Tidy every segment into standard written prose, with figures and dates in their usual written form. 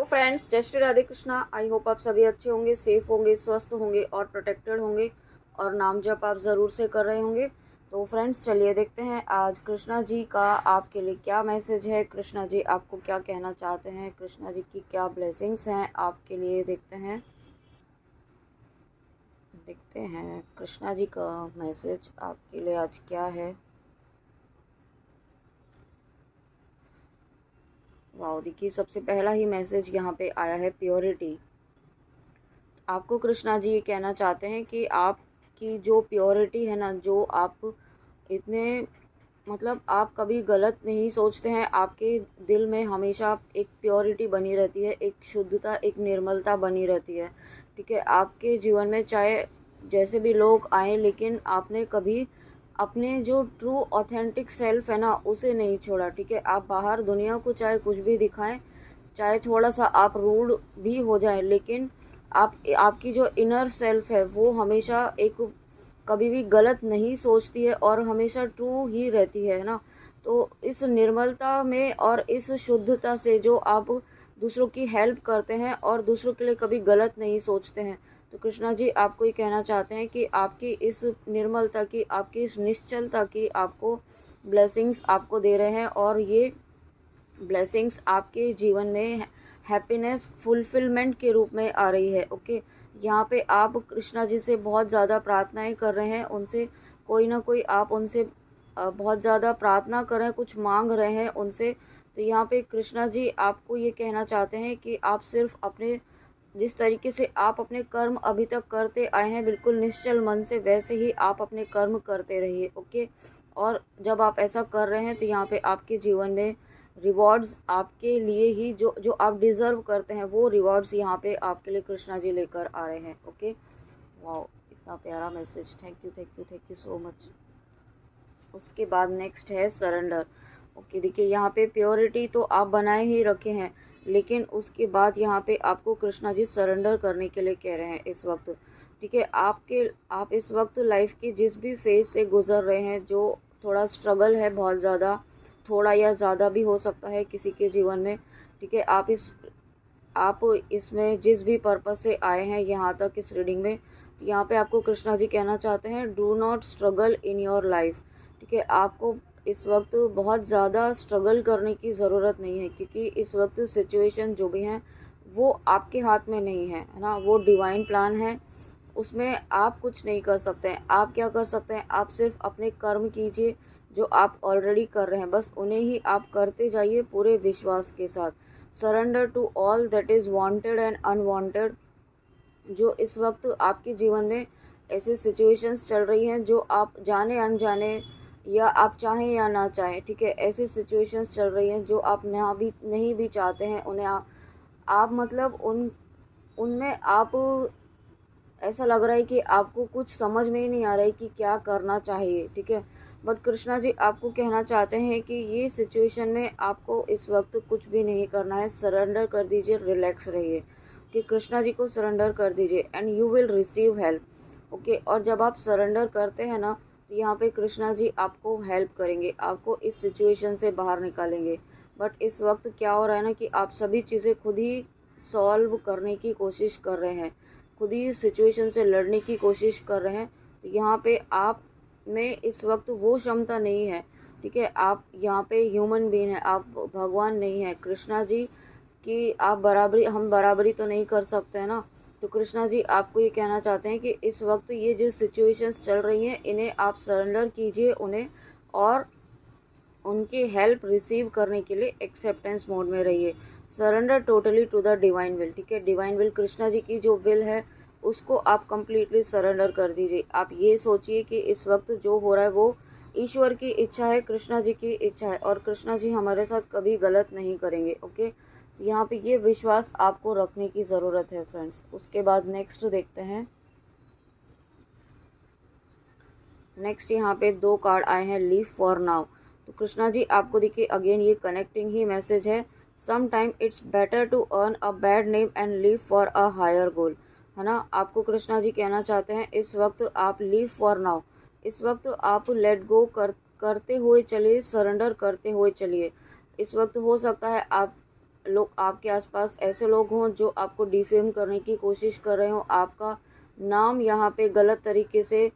Friends, जय Shri Radhe Krishna. I hope आप सभी अच्छे होंगे, सेफ होंगे, स्वस्थ होंगे और प्रोटेक्टेड होंगे और नाम जप आप ज़रूर से कर रहे होंगे। तो फ्रेंड्स, चलिए देखते हैं आज कृष्णा जी का आपके लिए क्या मैसेज है। कृष्णा जी आपको क्या कहना चाहते हैं, कृष्णा जी की क्या ब्लेसिंग्स हैं आपके लिए। देखते हैं कृष्णा जी का मैसेज आपके लिए आज क्या है। वाह, देखिए सबसे पहला ही मैसेज यहाँ पे आया है प्योरिटी। आपको कृष्णा जी ये कहना चाहते हैं कि आपकी जो प्योरिटी है ना, जो आप इतने मतलब आप कभी गलत नहीं सोचते हैं। आपके दिल में हमेशा एक प्योरिटी बनी रहती है, एक शुद्धता, एक निर्मलता बनी रहती है। ठीक है, आपके जीवन में चाहे जैसे भी लोग आए, लेकिन आपने कभी अपने जो ट्रू ऑथेंटिक सेल्फ है ना, उसे नहीं छोड़ा। ठीक है, आप बाहर दुनिया को चाहे कुछ भी दिखाएं, चाहे थोड़ा सा आप रूड भी हो जाए, लेकिन आपकी जो इनर सेल्फ है वो हमेशा एक कभी भी गलत नहीं सोचती है और हमेशा ट्रू ही रहती है ना। तो इस निर्मलता में और इस शुद्धता से जो आप दूसरों की हेल्प करते हैं और दूसरों के लिए कभी गलत नहीं सोचते हैं, तो कृष्णा जी आपको ये कहना चाहते हैं कि आपकी इस निर्मलता की, आपकी इस निश्चलता की आपको ब्लेसिंग्स आपको दे रहे हैं और ये ब्लेसिंग्स आपके जीवन में हैप्पीनेस फुलफिलमेंट के रूप में आ रही है। ओके, यहाँ पे आप कृष्णा जी से बहुत ज़्यादा प्रार्थनाएं कर रहे हैं, उनसे कोई ना कोई आप उनसे बहुत ज़्यादा प्रार्थना कर रहे हैं, कुछ मांग रहे हैं उनसे। तो यहाँ पे कृष्णा जी आपको ये कहना चाहते हैं कि आप सिर्फ अपने जिस तरीके से आप अपने कर्म अभी तक करते आए हैं बिल्कुल निश्चल मन से, वैसे ही आप अपने कर्म करते रहिए। ओके, और जब आप ऐसा कर रहे हैं तो यहाँ पे आपके जीवन में रिवॉर्ड्स आपके लिए ही जो जो आप डिज़र्व करते हैं, वो रिवॉर्ड्स यहाँ पे आपके लिए कृष्णा जी लेकर आ रहे हैं। ओके, वाह, इतना प्यारा message. Thank you, thank you, thank you so much. उसके बाद नेक्स्ट है सरेंडर। ओके, देखिए यहाँ पे प्योरिटी तो आप बनाए ही रखे हैं, लेकिन उसके बाद यहाँ पे आपको कृष्णा जी सरेंडर करने के लिए कह रहे हैं इस वक्त। ठीक है, आप इस वक्त लाइफ के जिस भी फेज से गुजर रहे हैं, जो थोड़ा स्ट्रगल है, बहुत ज़्यादा, थोड़ा या ज़्यादा भी हो सकता है किसी के जीवन में। ठीक है, आप इसमें जिस भी पर्पस से आए हैं यहाँ तक इस रीडिंग में, तो यहाँ पे आपको कृष्णा जी कहना चाहते हैं, do not struggle in your life. ठीक है, आपको इस वक्त बहुत ज़्यादा स्ट्रगल करने की ज़रूरत नहीं है, क्योंकि इस वक्त सिचुएशन जो भी हैं वो आपके हाथ में नहीं है ना, वो डिवाइन प्लान है, उसमें आप कुछ नहीं कर सकते हैं। आप क्या कर सकते हैं, आप सिर्फ अपने कर्म कीजिए जो आप ऑलरेडी कर रहे हैं, बस उन्हें ही आप करते जाइए पूरे विश्वास के साथ। Surrender to all that is wanted and unwanted. जो इस वक्त आपके जीवन में ऐसी सिचुएशंस चल रही हैं जो आप जाने अनजाने या आप चाहें या ना चाहें, ठीक है, ऐसी सिचुएशंस चल रही हैं जो आप ना भी नहीं भी चाहते हैं उन्हें आप मतलब उनमें आप ऐसा लग रहा है कि आपको कुछ समझ में ही नहीं आ रहा है कि क्या करना चाहिए। ठीक है, बट कृष्णा जी आपको कहना चाहते हैं कि ये सिचुएशन में आपको इस वक्त कुछ भी नहीं करना है, सरेंडर कर दीजिए, रिलैक्स रहिए। कि कृष्णा जी को सरेंडर कर दीजिए and you will receive help. Okay, और जब आप सरेंडर करते हैं ना, तो यहाँ पे कृष्णा जी आपको हेल्प करेंगे, आपको इस सिचुएशन से बाहर निकालेंगे। बट इस वक्त क्या हो रहा है ना कि आप सभी चीज़ें खुद ही सॉल्व करने की कोशिश कर रहे हैं, खुद ही सिचुएशन से लड़ने की कोशिश कर रहे हैं। तो यहाँ पे आप में इस वक्त वो क्षमता नहीं है। ठीक है, आप यहाँ पे ह्यूमन बीइंग है, आप भगवान नहीं है। कृष्णा जी की आप बराबरी, हम बराबरी तो नहीं कर सकते हैं ना। तो कृष्णा जी आपको ये कहना चाहते हैं कि इस वक्त ये जो सिचुएशंस चल रही हैं, इन्हें आप सरेंडर कीजिए उन्हें, और उनकी हेल्प रिसीव करने के लिए एक्सेप्टेंस मोड में रहिए। Surrender totally to the divine will. ठीक है, डिवाइन विल, कृष्णा जी की जो विल है उसको आप कंप्लीटली सरेंडर कर दीजिए। आप ये सोचिए कि इस वक्त जो हो रहा है वो ईश्वर की इच्छा है, कृष्णा जी की इच्छा है, और कृष्णा जी हमारे साथ कभी गलत नहीं करेंगे। ओके, यहाँ पे ये विश्वास आपको रखने की ज़रूरत है फ्रेंड्स। उसके बाद नेक्स्ट देखते हैं। नेक्स्ट यहाँ पे 2 कार्ड आए हैं, लीव फॉर नाउ। तो कृष्णा जी आपको देखिए अगेन ये कनेक्टिंग ही मैसेज है। Some time it's better to earn a bad name and leave for a higher goal, है ना। आपको कृष्णा जी कहना चाहते हैं इस वक्त आप लीव फॉर नाउ, इस वक्त आप लेट गो करते हुए चलिए, सरेंडर करते हुए चलिए। इस वक्त हो सकता है आप लोग आपके आसपास ऐसे लोग हों जो आपको डिफेम करने की कोशिश कर रहे हो, आपका नाम यहाँ पे गलत तरीके से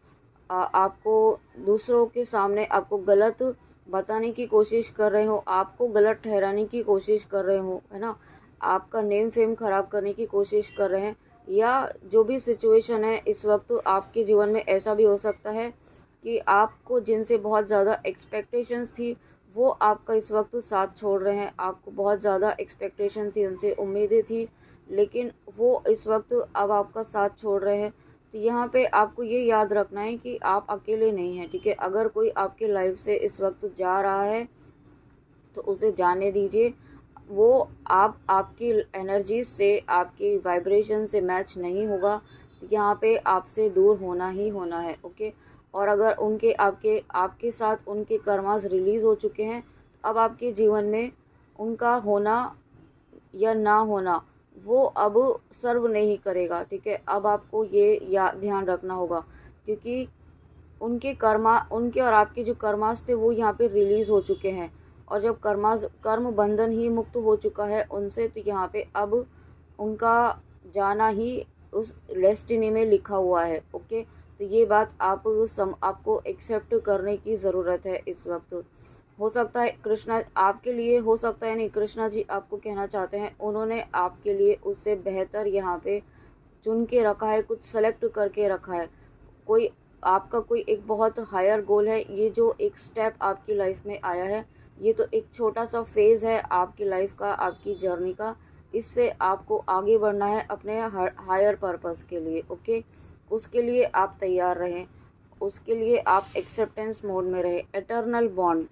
आपको दूसरों के सामने आपको गलत बताने की कोशिश कर रहे हो, आपको गलत ठहराने की कोशिश कर रहे हो, है ना, आपका नेम फेम खराब करने की कोशिश कर रहे हैं, या जो भी सिचुएशन है इस वक्त आपके जीवन में ऐसा भी हो सकता है कि आपको जिनसे बहुत ज़्यादा एक्सपेक्टेशंस थी वो आपका इस वक्त साथ छोड़ रहे हैं। आपको बहुत ज़्यादा एक्सपेक्टेशन थी, उनसे उम्मीदें थी, लेकिन वो इस वक्त अब आपका साथ छोड़ रहे हैं। तो यहाँ पे आपको ये याद रखना है कि आप अकेले नहीं हैं, ठीक है। अगर कोई आपके लाइफ से इस वक्त जा रहा है तो उसे जाने दीजिए। वो आपकी एनर्जी से, आपकी वाइब्रेशन से मैच नहीं होगा, तो यहाँ पे आपसे दूर होना ही होना है, ओके। और अगर उनके आपके आपके साथ उनके कर्मास रिलीज़ हो चुके हैं, अब आपके जीवन में उनका होना या ना होना वो अब सर्व नहीं करेगा, ठीक है। अब आपको ये ध्यान रखना होगा, क्योंकि उनके और आपके जो कर्मास थे वो यहाँ पे रिलीज़ हो चुके हैं। और जब कर्म बंधन ही मुक्त हो चुका है उनसे, तो यहाँ पे अब उनका जाना ही उस डेस्टिनी में लिखा हुआ है, ओके। तो ये बात आपको एक्सेप्ट करने की ज़रूरत है इस वक्त। हो सकता है कृष्णा आपके लिए, हो सकता है नहीं, कृष्णा जी आपको कहना चाहते हैं उन्होंने आपके लिए उससे बेहतर यहाँ पे चुन के रखा है, कुछ सेलेक्ट करके रखा है। कोई आपका कोई एक बहुत हायर गोल है। ये जो एक स्टेप आपकी लाइफ में आया है, ये तो एक छोटा सा फेज़ है आपकी लाइफ का, आपकी जर्नी का। इससे आपको आगे बढ़ना है अपने हायर पर्पस के लिए, ओके। उसके लिए आप तैयार रहें, उसके लिए आप एक्सेप्टेंस मोड में रहें। एटर्नल बॉन्ड,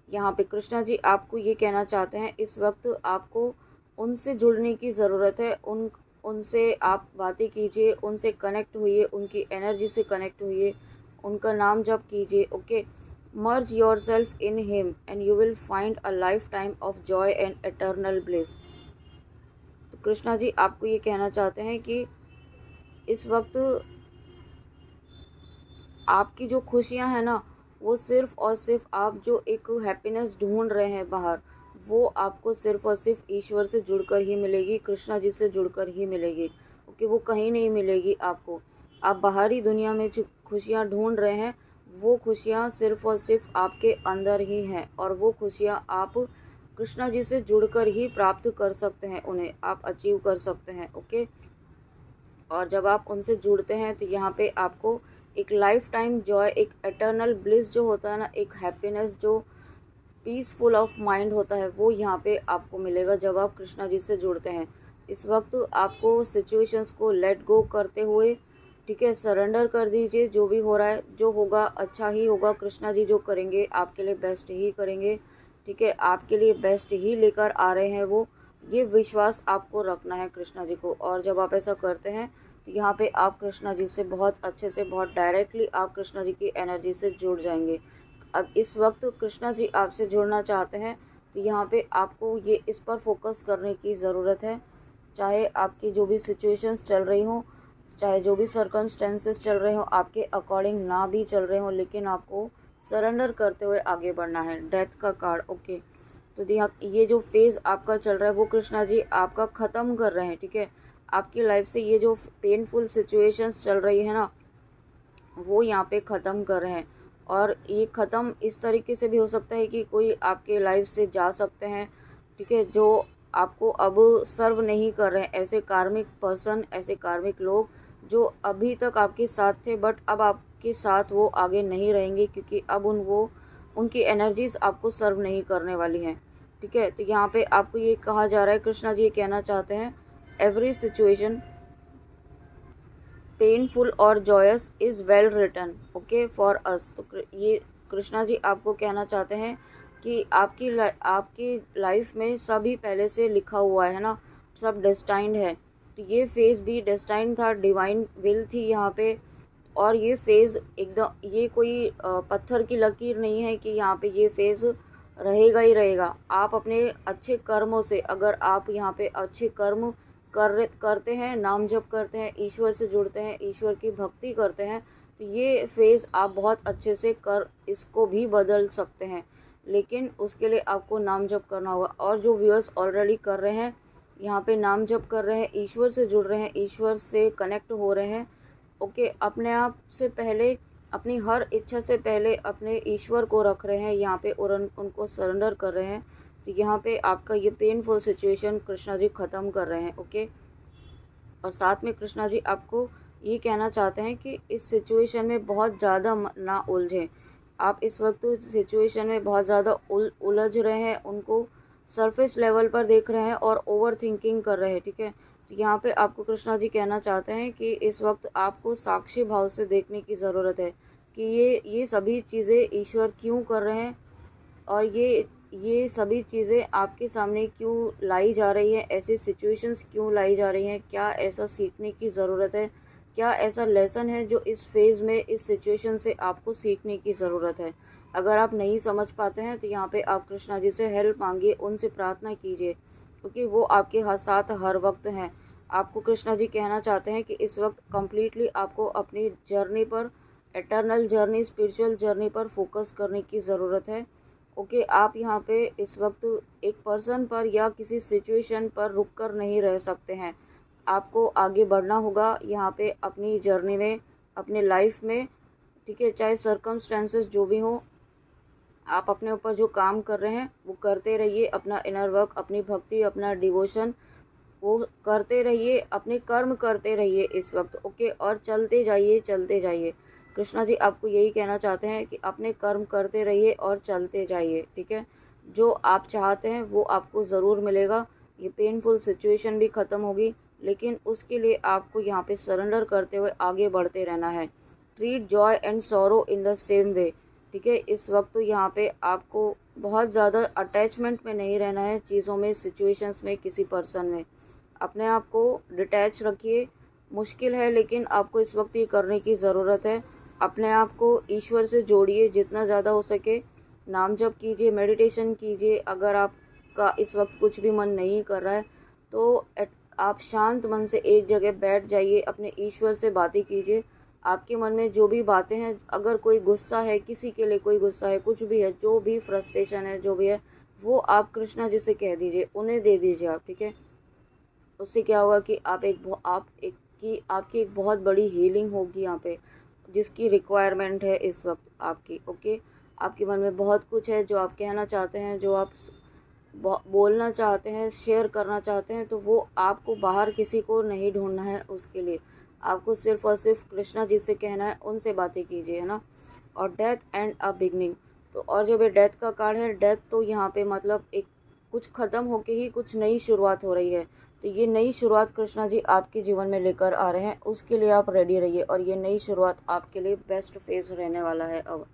यहाँ पे कृष्णा जी आपको ये कहना चाहते हैं इस वक्त आपको उनसे जुड़ने की ज़रूरत है। उनसे आप बातें कीजिए, उनसे कनेक्ट होइए, उनकी एनर्जी से कनेक्ट होइए, उनका नाम जप कीजिए, okay. Merge your self in him and you will find a life time of Joy and eternal bliss. तो कृष्णा जी आपको ये कहना चाहते हैं कि इस वक्त आपकी जो खुशियां हैं ना, वो सिर्फ़ और सिर्फ आप जो एक हैप्पीनेस ढूंढ रहे हैं बाहर, वो आपको सिर्फ़ और सिर्फ ईश्वर से जुड़कर ही मिलेगी, कृष्णा जी से जुड़कर ही मिलेगी, ओके। वो कहीं नहीं मिलेगी आपको। आप बाहरी दुनिया में जो खुशियाँ ढूंढ रहे हैं, वो खुशियाँ सिर्फ़ और सिर्फ आपके अंदर ही हैं, और वो खुशियाँ आप कृष्णा जी से जुड़कर ही प्राप्त कर सकते हैं, उन्हें आप अचीव कर सकते हैं, ओके। और जब आप उनसे जुड़ते हैं तो यहाँ पे आपको एक लाइफ टाइम जॉय, एक एटर्नल ब्लिस जो होता है ना, एक हैप्पीनेस जो पीसफुल ऑफ माइंड होता है, वो यहाँ पे आपको मिलेगा जब आप कृष्णा जी से जुड़ते हैं। इस वक्त आपको सिचुएशंस को लेट गो करते हुए, ठीक है, सरेंडर कर दीजिए। जो भी हो रहा है, जो होगा अच्छा ही होगा। कृष्णा जी जो करेंगे आपके लिए बेस्ट ही करेंगे, ठीक है। आपके लिए बेस्ट ही लेकर आ रहे हैं वो, ये विश्वास आपको रखना है कृष्णा जी को। और जब आप ऐसा करते हैं तो यहाँ पे आप कृष्णा जी से बहुत अच्छे से, बहुत डायरेक्टली आप कृष्णा जी की एनर्जी से जुड़ जाएंगे। अब इस वक्त कृष्णा जी आपसे जुड़ना चाहते हैं, तो यहाँ पे आपको ये इस पर फोकस करने की ज़रूरत है। चाहे आपकी जो भी सिचुएशंस चल रही हों, चाहे जो भी सर्कमस्टेंसेस चल रहे हों, आपके अकॉर्डिंग ना भी चल रहे हों, लेकिन आपको सरेंडर करते हुए आगे बढ़ना है। डेथ का कार्ड, ओके। तो ये जो फेज़ आपका चल रहा है वो कृष्णा जी आपका ख़त्म कर रहे हैं, ठीक है। आपकी लाइफ से ये जो पेनफुल सिचुएशंस चल रही है ना, वो यहाँ पे ख़त्म कर रहे हैं। और ये ख़त्म इस तरीके से भी हो सकता है कि कोई आपके लाइफ से जा सकते हैं, ठीक है, जो आपको अब सर्व नहीं कर रहे हैं। ऐसे कार्मिक पर्सन, ऐसे कार्मिक लोग जो अभी तक आपके साथ थे, बट अब आपके साथ वो आगे नहीं रहेंगे, क्योंकि अब उनकी एनर्जीज आपको सर्व नहीं करने वाली हैं, ठीक है। तो यहाँ पे आपको ये कहा जा रहा है, कृष्णा जी ये कहना चाहते हैं, एवरी सिचुएशन पेनफुल और joyous is well written, okay, for us. तो ये कृष्णा जी आपको कहना चाहते हैं कि आपकी लाइफ में सभी पहले से लिखा हुआ है ना, सब डेस्टाइंड है। तो ये फेज़ भी डेस्टाइंड था, डिवाइन विल थी यहाँ पे। और ये फेज़ एकदम, ये कोई पत्थर की लकीर नहीं है कि यहाँ पे ये फेज़ रहेगा ही रहेगा। आप अपने अच्छे कर्मों से, अगर आप यहाँ पे अच्छे कर्म करते हैं, नाम जप करते हैं, ईश्वर से जुड़ते हैं, ईश्वर की भक्ति करते हैं, तो ये फेज़ आप बहुत अच्छे से कर इसको भी बदल सकते हैं। लेकिन उसके लिए आपको नाम जप करना होगा। और जो व्यूअर्स ऑलरेडी कर रहे हैं, यहाँ पे नाम जप कर रहे हैं, ईश्वर से जुड़ रहे हैं, ईश्वर से कनेक्ट हो रहे हैं, ओके, अपने आप से पहले, अपनी हर इच्छा से पहले अपने ईश्वर को रख रहे हैं यहाँ पे और उनको सरेंडर कर रहे हैं, तो यहाँ पे आपका ये पेनफुल सिचुएशन कृष्णा जी ख़त्म कर रहे हैं, ओके। और साथ में कृष्णा जी आपको ये कहना चाहते हैं कि इस सिचुएशन में बहुत ज़्यादा ना उलझें। आप इस वक्त सिचुएशन में बहुत ज़्यादा उलझ रहे हैं, उनको सरफेस लेवल पर देख रहे हैं और ओवर थिंकिंग कर रहे हैं, ठीक है। तो यहाँ पे आपको कृष्णा जी कहना चाहते हैं कि इस वक्त आपको साक्षी भाव से देखने की ज़रूरत है कि ये सभी चीज़ें ईश्वर क्यों कर रहे हैं और ये सभी चीज़ें आपके सामने क्यों लाई जा रही है, ऐसी सिचुएशंस क्यों लाई जा रही हैं, क्या ऐसा सीखने की ज़रूरत है, क्या ऐसा लेसन है जो इस फेज़ में इस सिचुएशन से आपको सीखने की ज़रूरत है। अगर आप नहीं समझ पाते हैं तो यहाँ पे आप कृष्णा जी से हेल्प मांगिए, उनसे प्रार्थना कीजिए, क्योंकि वो आपके साथ हर वक्त हैं। आपको कृष्णा जी कहना चाहते हैं कि इस वक्त कम्प्लीटली आपको अपनी जर्नी पर, एटर्नल जर्नी, स्पिरिचुअल जर्नी पर फोकस करने की ज़रूरत है, ओके। आप यहाँ पे इस वक्त एक पर्सन पर या किसी सिचुएशन पर रुक कर नहीं रह सकते हैं, आपको आगे बढ़ना होगा यहाँ पे अपनी जर्नी में, अपने लाइफ में, ठीक है। चाहे सर्कमस्टेंसेस जो भी हो, आप अपने ऊपर जो काम कर रहे हैं वो करते रहिए, अपना इनर वर्क, अपनी भक्ति, अपना डिवोशन वो करते रहिए, अपने कर्म करते रहिए इस वक्त, ओके। और चलते जाइए, चलते जाइए। कृष्णा जी आपको यही कहना चाहते हैं कि अपने कर्म करते रहिए और चलते जाइए, ठीक है। जो आप चाहते हैं वो आपको ज़रूर मिलेगा। ये पेनफुल सिचुएशन भी ख़त्म होगी, लेकिन उसके लिए आपको यहाँ पे सरेंडर करते हुए आगे बढ़ते रहना है। Treat Joy and sorrow in the same way, ठीक है। इस वक्त यहाँ पे आपको बहुत ज़्यादा अटैचमेंट में नहीं रहना है, चीज़ों में, सिचुएशंस में, किसी पर्सन में। अपने आप को डिटैच रखिए। मुश्किल है लेकिन आपको इस वक्त ये करने की ज़रूरत है। अपने आप को ईश्वर से जोड़िए जितना ज़्यादा हो सके, नाम जप कीजिए, मेडिटेशन कीजिए। अगर आपका इस वक्त कुछ भी मन नहीं कर रहा है तो आप शांत मन से एक जगह बैठ जाइए, अपने ईश्वर से बातें कीजिए। आपके मन में जो भी बातें हैं, अगर कोई गुस्सा है, किसी के लिए कोई गुस्सा है, कुछ भी है, जो भी फ्रस्ट्रेशन है, जो भी है, वो आप कृष्णा जी से कह दीजिए, उन्हें दे दीजिए आप, ठीक है। उससे क्या होगा कि आपकी एक बहुत बड़ी हीलिंग होगी यहाँ पे, जिसकी रिक्वायरमेंट है इस वक्त आपकी, ओके। आपके मन में बहुत कुछ है जो आप कहना चाहते हैं, जो आप बोलना चाहते हैं, शेयर करना चाहते हैं, तो वो आपको बाहर किसी को नहीं ढूंढना है। उसके लिए आपको सिर्फ और सिर्फ कृष्णा जी से कहना है, उनसे बातें कीजिए, है ना। और डेथ एंड अ बिगनिंग, तो और जब ये डेथ का कार्ड है, डेथ तो यहाँ पे मतलब एक कुछ ख़त्म होके ही कुछ नई शुरुआत हो रही है। तो ये नई शुरुआत कृष्णा जी आपके जीवन में लेकर आ रहे हैं, उसके लिए आप रेडी रहिए। और ये नई शुरुआत आपके लिए बेस्ट फेज रहने वाला है। अब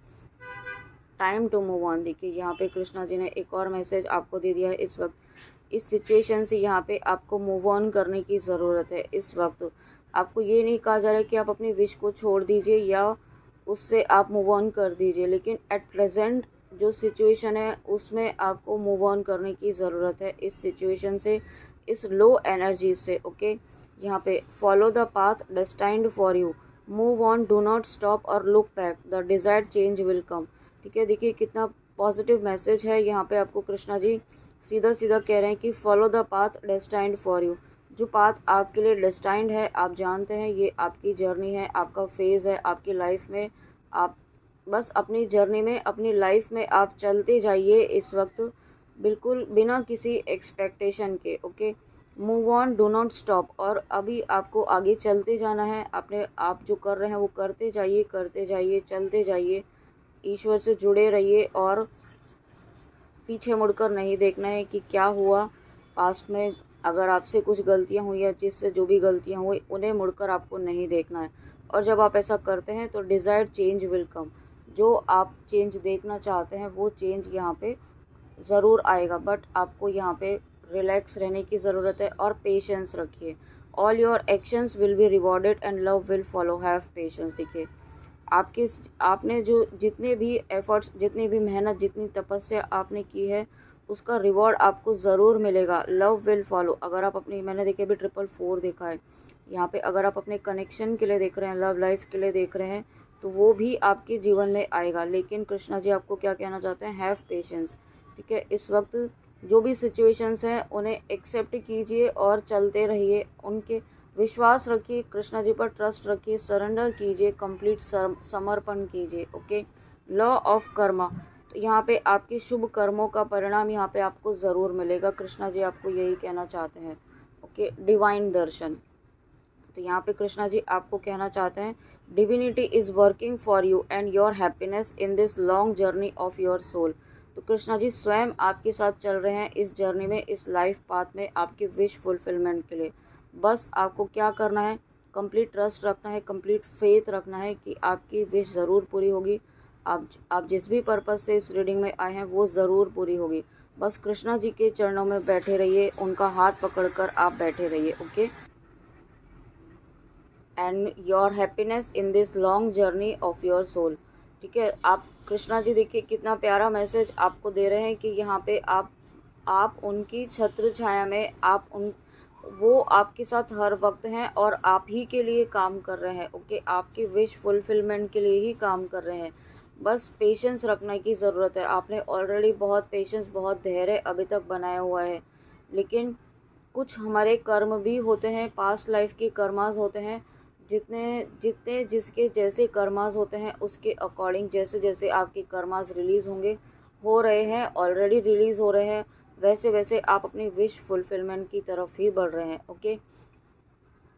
टाइम टू मूव ऑन, देखिए यहाँ पे कृष्णा जी ने एक और मैसेज आपको दे दिया है। इस वक्त इस सिचुएशन से यहाँ पे आपको मूव ऑन करने की ज़रूरत है। इस वक्त आपको ये नहीं कहा जा रहा है कि आप अपनी विश को छोड़ दीजिए या उससे आप मूव ऑन कर दीजिए, लेकिन एट प्रेजेंट जो सिचुएशन है उसमें आपको मूव ऑन करने की ज़रूरत है, इस सिचुएशन से, इस लो एनर्जी से, ओके। यहाँ पे follow the path destined for you, move on, do not stop or look back, the desired change will come, ठीक है। देखिए कितना पॉजिटिव मैसेज है। यहाँ पे आपको कृष्णा जी सीधा सीधा कह रहे हैं कि follow the path destined for you, जो पाथ आपके लिए डेस्टाइन्ड है, आप जानते हैं ये आपकी जर्नी है, आपका फेज़ है आपकी लाइफ में। आप बस अपनी जर्नी में, अपनी लाइफ में आप चलते जाइए इस वक्त, बिल्कुल बिना किसी एक्सपेक्टेशन के, okay. Move on, do not stop, और अभी आपको आगे चलते जाना है। अपने आप जो कर रहे हैं वो करते जाइए, करते जाइए, चलते जाइए। ईश्वर से जुड़े रहिए और पीछे मुड़कर नहीं देखना है कि क्या हुआ पास्ट में। अगर आपसे कुछ गलतियां हुई या जिससे जो भी गलतियां हुई, उन्हें मुड़कर आपको नहीं देखना है। और जब आप ऐसा करते हैं तो डिज़ायर्ड चेंज विल कम, जो आप चेंज देखना चाहते हैं वो चेंज यहाँ पे ज़रूर आएगा। बट आपको यहाँ पे रिलैक्स रहने की ज़रूरत है और पेशेंस रखिए। All your actions will be rewarded and love will follow, have patience. देखिए आपने जो जितने भी एफर्ट्स, जितनी भी मेहनत, जितनी तपस्या आपने की है, उसका रिवॉर्ड आपको ज़रूर मिलेगा। लव विल फॉलो, अगर आप अपनी, मैंने देखिए अभी 444 देखा है यहाँ पे, अगर आप अपने कनेक्शन के लिए देख रहे हैं, लव लाइफ के लिए देख रहे हैं, तो वो भी आपके जीवन में आएगा। लेकिन कृष्णा जी आपको क्या कहना चाहते हैं, हैव पेशेंस। ठीक है, इस वक्त जो भी सिचुएशंस हैं उन्हें एक्सेप्ट कीजिए और चलते रहिए, उनके विश्वास रखिए, कृष्णा जी पर ट्रस्ट रखिए, सरेंडर कीजिए, कंप्लीट समर्पण कीजिए। ओके, लॉ ऑफ कर्मा, तो यहाँ पे आपके शुभ कर्मों का परिणाम यहाँ पे आपको ज़रूर मिलेगा। कृष्णा जी आपको यही कहना चाहते हैं। ओके, डिवाइन दर्शन, तो यहाँ पे कृष्णा जी आपको कहना चाहते हैं divinity is working for you and your happiness in this long journey of your soul. तो कृष्णा जी स्वयं आपके साथ चल रहे हैं इस जर्नी में, इस लाइफ पाथ में, आपके विश फुलफिलमेंट के लिए। बस आपको क्या करना है, कंप्लीट ट्रस्ट रखना है, कंप्लीट फेथ रखना है कि आपकी विश ज़रूर पूरी होगी। आप जिस भी पर्पज़ से इस रीडिंग में आए हैं वो ज़रूर पूरी होगी। बस कृष्णा जी के चरणों में बैठे रहिए, उनका हाथ पकड़कर आप बैठे रहिए। Okay, and your happiness in this long journey of your soul. ठीक है, आप कृष्णा जी देखिए कितना प्यारा मैसेज आपको दे रहे हैं कि यहाँ पे आप उनकी छत्र छाया में, वो आपके साथ हर वक्त हैं और आप ही के लिए काम कर रहे हैं। ओके, आपकी विश फुलफिलमेंट के लिए ही काम कर रहे हैं। बस पेशेंस रखने की ज़रूरत है। आपने ऑलरेडी बहुत पेशेंस, बहुत धैर्य अभी तक बनाया हुआ है, लेकिन कुछ हमारे कर्म भी होते हैं, पास्ट लाइफ के कर्मास होते हैं। जितने जितने जिसके जैसे कर्मास होते हैं उसके अकॉर्डिंग, जैसे जैसे आपके कर्मास रिलीज़ होंगे, हो रहे हैं, ऑलरेडी रिलीज़ हो रहे हैं, वैसे वैसे आप अपनी विश फुलफिलमेंट की तरफ ही बढ़ रहे हैं। ओके,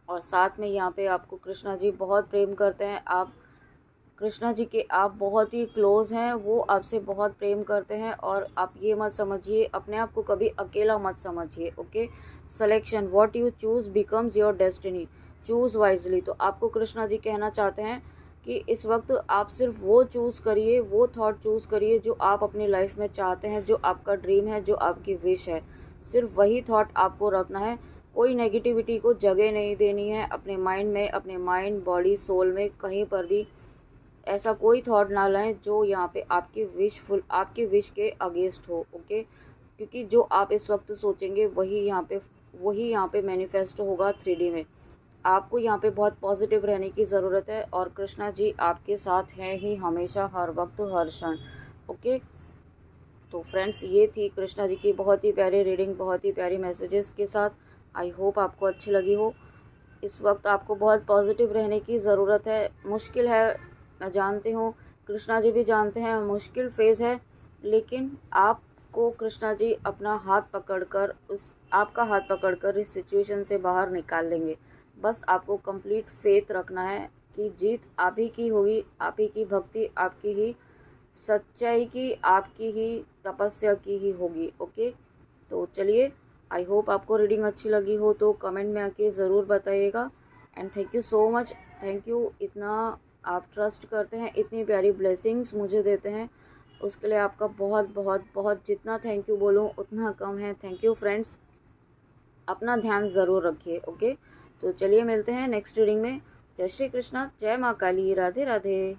और साथ में यहाँ पे आपको कृष्णा जी बहुत प्रेम करते हैं। आप कृष्णा जी के आप बहुत ही क्लोज़ हैं, वो आपसे बहुत प्रेम करते हैं। और आप ये मत समझिए, अपने आप को कभी अकेला मत समझिए। Okay, selection, what you choose becomes your destiny, choose wisely. तो आपको कृष्णा जी कहना चाहते हैं कि इस वक्त आप सिर्फ वो चूज़ करिए, वो थॉट चूज़ करिए जो आप अपनी लाइफ में चाहते हैं, जो आपका ड्रीम है, जो आपकी विश है। सिर्फ वही थॉट आपको रखना है, कोई नेगेटिविटी को जगह नहीं देनी है अपने माइंड में, अपने माइंड, बॉडी, सोल में कहीं पर भी ऐसा कोई थॉट ना लाएं जो यहाँ पे आपकी विश के अगेंस्ट हो। ओके, क्योंकि जो आप इस वक्त सोचेंगे वही यहाँ पे मैनिफेस्ट होगा 3D में। आपको यहाँ पे बहुत पॉजिटिव रहने की ज़रूरत है और कृष्णा जी आपके साथ हैं ही हमेशा, हर वक्त, हर क्षण। ओके, तो फ्रेंड्स ये थी कृष्णा जी की बहुत ही प्यारी रीडिंग, बहुत ही प्यारी मैसेजेस के साथ। आई होप आपको अच्छी लगी हो। इस वक्त आपको बहुत पॉजिटिव रहने की ज़रूरत है। मुश्किल है, मैं जानती हूँ, कृष्णा जी भी जानते हैं मुश्किल फेज़ है, लेकिन आपको कृष्णा जी आपका हाथ पकड़कर इस सिचुएशन से बाहर निकाल लेंगे। बस आपको कंप्लीट फेथ रखना है कि जीत आप ही की होगी, आप ही की भक्ति, आपकी ही सच्चाई की, आपकी ही तपस्या की ही होगी। ओके, तो चलिए, आई होप आपको रीडिंग अच्छी लगी हो तो कमेंट में आके ज़रूर बताइएगा। And thank you so much, thank you, इतना आप ट्रस्ट करते हैं, इतनी प्यारी ब्लेसिंग्स मुझे देते हैं, उसके लिए आपका बहुत बहुत बहुत, जितना थैंक यू बोलूँ उतना कम है। थैंक यू फ्रेंड्स, अपना ध्यान ज़रूर रखिए। ओके, तो चलिए मिलते हैं नेक्स्ट रीडिंग में। जय श्री कृष्णा, जय माँ काली, राधे राधे।